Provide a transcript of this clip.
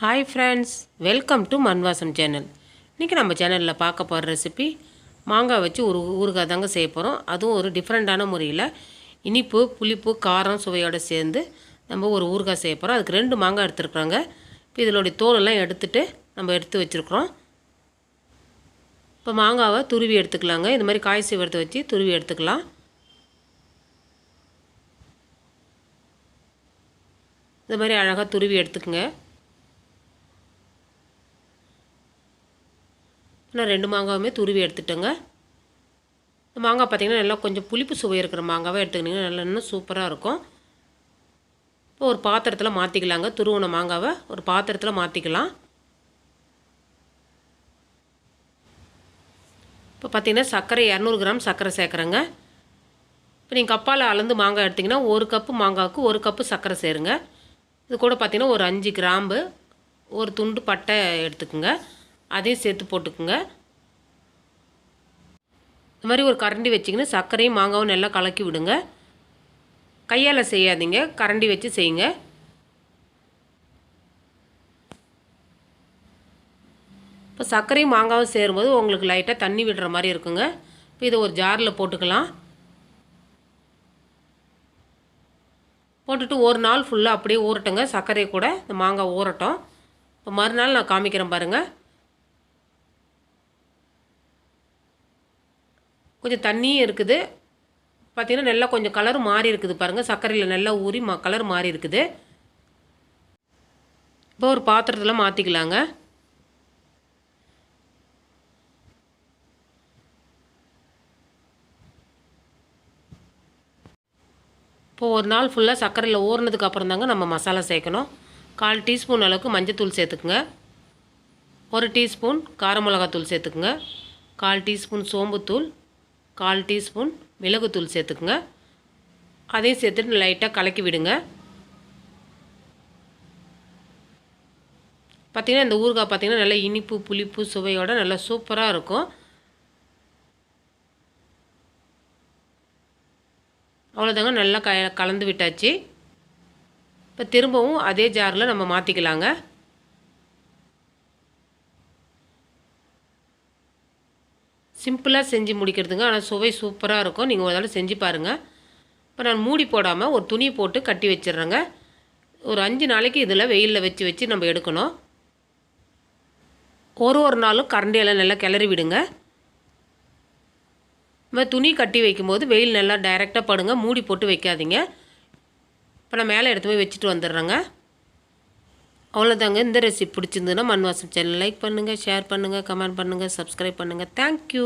Hi friends, welcome to மண்வாசம் channel. இன்றைக்கி நம்ம சேனலில் பார்க்க போகிற ரெசிபி மாங்காய் வச்சு ஒரு ஊறுகாய் தாங்க செய்ய போகிறோம். அதுவும் ஒரு டிஃப்ரெண்ட்டான முறையில் இனிப்பு, புளிப்பு, காரம் சுவையோடு சேர்ந்து நம்ம ஒரு ஊறுகாய் செய்ய போகிறோம். அதுக்கு 2 மாங்காய் எடுத்துருக்குறோங்க. இப்போ இதனுடைய தோலெல்லாம் எடுத்துகிட்டு நம்ம எடுத்து வச்சுருக்குறோம். இப்போ மாங்காவை துருவி எடுத்துக்கலாங்க. இந்த மாதிரி காய் சீவரத்தை வச்சு துருவி எடுத்துக்கலாம். இந்த மாதிரி அழகாக துருவி எடுத்துக்கோங்க. நான் 2 மாங்காவுமே துருவி எடுத்துட்டேங்க. இந்த மாங்காய் பார்த்திங்கன்னா நல்லா கொஞ்சம் புளிப்பு சுவை இருக்கிற மாங்காவை எடுத்துக்கிட்டிங்கன்னா நல்லா இன்னும் சூப்பராக இருக்கும். இப்போ ஒரு பாத்திரத்தில் மாற்றிக்கலாங்க. துருவின மாங்காவை ஒரு பாத்திரத்தில் மாற்றிக்கலாம். இப்போ பார்த்திங்கன்னா சர்க்கரை 200 கிராம் சர்க்கரை சேர்க்குறேங்க. இப்போ நீங்கள் கப்பால் அளந்து மாங்காய் எடுத்திங்கன்னா 1 கப்பு மாங்காவுக்கு 1 கப்பு சர்க்கரை சேருங்க. இது கூட பார்த்திங்கன்னா ஒரு 5 கிராம்பு, ஒரு துண்டு பட்டை எடுத்துக்குங்க. அதையும் சேர்த்து போட்டுக்குங்க. இந்த மாதிரி ஒரு கரண்டி வச்சிங்கன்னா சர்க்கரையும் மாங்காவும் நல்லா கலக்கி விடுங்க. கையால் செய்யாதீங்க, கரண்டி வச்சு செய்யுங்க. இப்போ சர்க்கரையும் மாங்காவும் சேரும்போது உங்களுக்கு லைட்டாக தண்ணி விடுற மாதிரி இருக்குங்க. இப்போ இதை ஒரு ஜாரில் போட்டுக்கலாம். போட்டுட்டு ஒரு நாள் ஃபுல்லாக அப்படியே ஊறட்டுங்க. சர்க்கரை கூட இந்த மாங்காய் ஊறட்டும். இப்போ மறுநாள் நான் காமிக்கிறேன் பாருங்கள். கொஞ்சம் தண்ணியும் இருக்குது. பார்த்திங்கன்னா நல்லா கொஞ்சம் கலர் மாறி இருக்குது பாருங்கள். சர்க்கரையில் நல்லா ஊறி கலர் மாறி இருக்குது. இப்போ ஒரு பாத்திரத்தில் மாற்றிக்கலாங்க. இப்போது ஒரு நாள் ஃபுல்லாக சர்க்கரையில் ஊறினதுக்கு அப்புறம் தாங்க நம்ம மசாலா சேர்க்கணும். 1/4 டீஸ்பூன் அளவுக்கு மஞ்சத்தூள் சேர்த்துக்குங்க. 1 டீஸ்பூன் கார மிளகாத்தூள் சேர்த்துக்குங்க. 1/4 டீஸ்பூன் சோம்புத்தூள், 1/4 டீஸ்பூன் மிளகுத்தூள் சேர்த்துக்குங்க. அதையும் சேர்த்துட்டு லைட்டாக கலக்கி விடுங்க. பார்த்திங்கன்னா இந்த ஊறுகாய் பார்த்திங்கன்னா நல்லா இனிப்பு, புளிப்பு சுவையோடு நல்லா சூப்பராக இருக்கும். அவ்வளோதாங்க, நல்லா கலந்து விட்டாச்சு. இப்போ திரும்பவும் அதே ஜாரில் நம்ம மாற்றிக்கலாங்க. சிம்பிளாக செஞ்சு முடிக்கிறதுங்க. ஆனால் சுவை சூப்பராக இருக்கும். நீங்கள் ஒரு தடவை செஞ்சு பாருங்கள். இப்போ நான் மூடி போடாமல் ஒரு துணி போட்டு கட்டி வச்சிடுறேங்க. ஒரு 5 நாளைக்கு இதில் வெயிலில் வச்சு நம்ம எடுக்கணும். ஒரு நாளும் கரண்டியெல்லாம் நல்லா கிளறி விடுங்க. நம்ம துணி கட்டி வைக்கும்போது வெயில் நல்லா டைரெக்டாக படுங்க. மூடி போட்டு வைக்காதீங்க. இப்போ நான் மேலே எடுத்து போய் வச்சுட்டு வந்துடுறேங்க. அவ்வளோதாங்க. இந்த ரெசிபி பிடிச்சிருந்ததுன்னா மண்வாசம் சேனல் லைக் பண்ணுங்கள், ஷேர் பண்ணுங்கள், கமெண்ட் பண்ணுங்கள், சப்ஸ்கிரைப் பண்ணுங்கள். தேங்க்யூ.